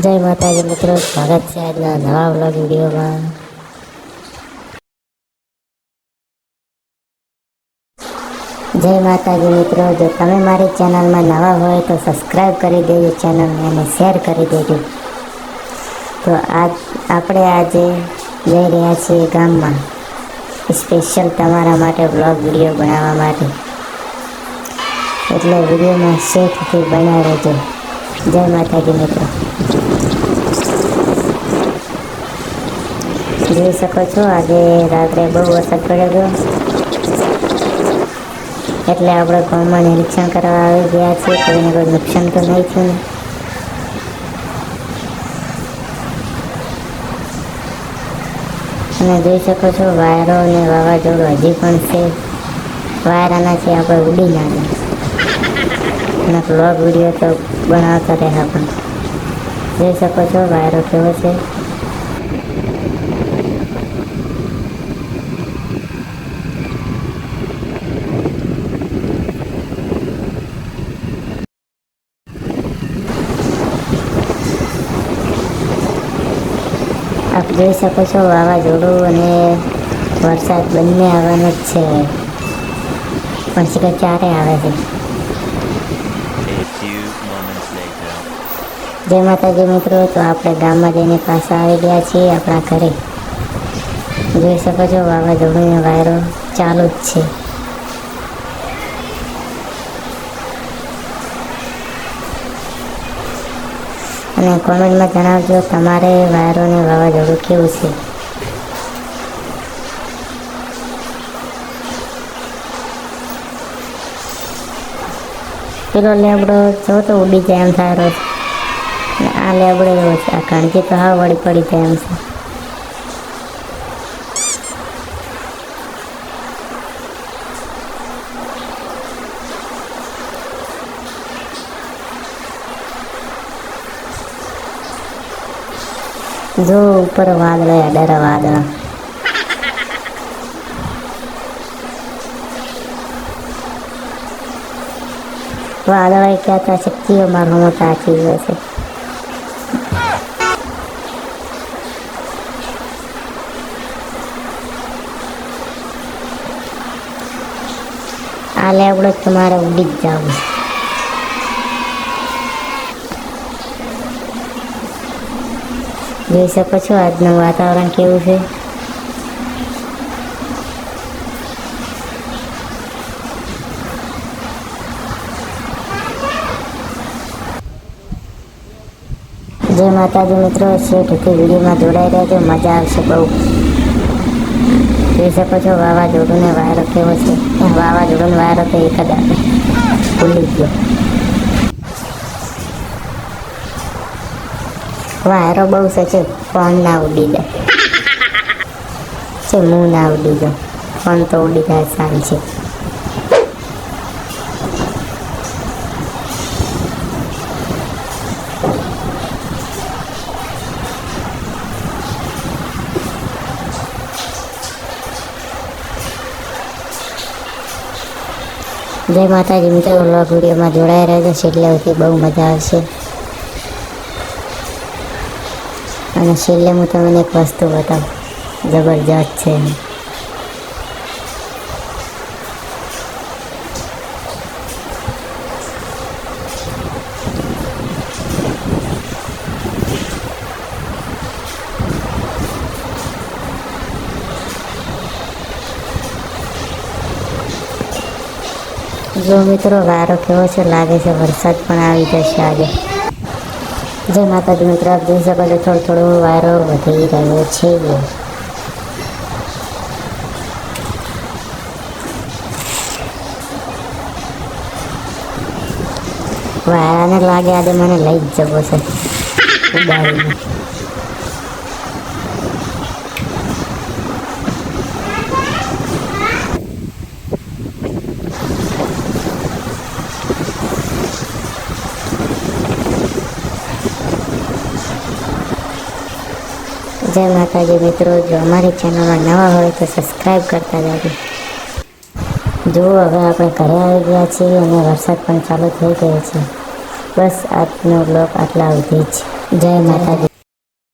જય માતાજી મિત્રો, સ્વાગત છે આજના નવા વ્લોગ વિડીયોમાં. જય માતાજી મિત્રો, જો તમે મારી ચેનલમાં નવા હોય તો સબસ્ક્રાઈબ કરી દેજો ચેનલને અને શેર કરી દેજો. તો આપણે આજે જઈ રહ્યા છીએ ગામમાં, સ્પેશિયલ તમારા માટે વ્લોગ વિડીયો બનાવવા માટે. એટલે વિડીયોમાં શેઠથી બન્યા રહેજો. જય માતાજી મિત્રો. જોઈ શકો છો આજે રાત્રે બહુ વરસાદ પડ્યો હતો, એટલે આપણે ગામમાં નિરીક્ષણ કરવા આવી ગયા છીએ. કોઈને કોઈ નુકસાન તો નહીં થયું ને. અને જોઈ શકો છો વાયરો અને વાવાઝોડું હજી પણ છે. વાયરાના છે આપણે ઉડી ના અને વ્લોગ વિડીયો તો બનાવતા રહ્યા, પણ જોઈ શકો છો વાયરો કેવો છે. આપ જોઈ શકો છો વાવાઝોડું અને વરસાદ બંને આવવાનો જ છે, પણ શીખર ચારે આવે છે. જય માતાજી મિત્રો, તો આપણે ગામમાં જઈને પાછા આવી ગયા છીએ આપણા ઘરે. જોઈ શકો છો વાવાઝોડું અને વાયરો ચાલુ જ છે. અને કોમેન્ટમાં જણાવજો તમારે વાયરો અને વાવાઝોડું કેવું છે. પેલો લેબડો જો તો ઉડી જાય એમ થાય રોજ, આ લેબડો એવો છે. આ કણકી તો હા વળી પડી જાય એમ છે. જો ઉપર વાદળા અડર વાદળા. વાદળા કહેતા શક્તિઓ મારું મોટા આખી ગયો છે. આ લેવડો તમારે ઉડી જ જવું. જોઈ શકો છો આજનું વાતાવરણ કેવું છે. જય માતાજી મિત્રો, શેઠથી વિડીયોમાં જોડાઈ રહેજો, મજા આવશે બહુ. જોઈ શકો છો વાવાઝોડું ને વાયરો કેવો છે. વાવાઝોડું ને વાયરો તો એક જ આવે, ભૂલી ગયો. વાયરો બહુ છે, ફોન ના ઉડી જાય છે, હું ના ઉડી જાઉં, ફોન તો ઉડી જાય સારી છે. જય માતાજી મિત્રો, વ્લોગ વિડીયોમાં જોડાઈ રહેજો, છેલ્લેથી બહુ મજા આવશે. અને છેલ્લે હું તમને એક વસ્તુ બતાવું, જબરજસ્ત છે. જો મિત્રો વાયરો કેવો છે, લાગે છે વરસાદ પણ આવી જશે આજે. જય માતાજી મિત્રો, આપ જોઈ શકો છો થોડો થોડો વાયરો વધી રહ્યો છે. વાયરાને લાગે આજે મને લઈ જ જવો છે ઉડાડીને. જય માતાજી મિત્રો, જો અમારી ચેનલમાં નવા હોય તો સબસ્ક્રાઈબ કરતા જાજો. જો હવે આપણે ઘરે આવી ગયા છીએ અને વરસાદ પણ ચાલુ થઈ ગયો છે. બસ આજનો બ્લોગ આટલા સુધી જ. જય માતાજી.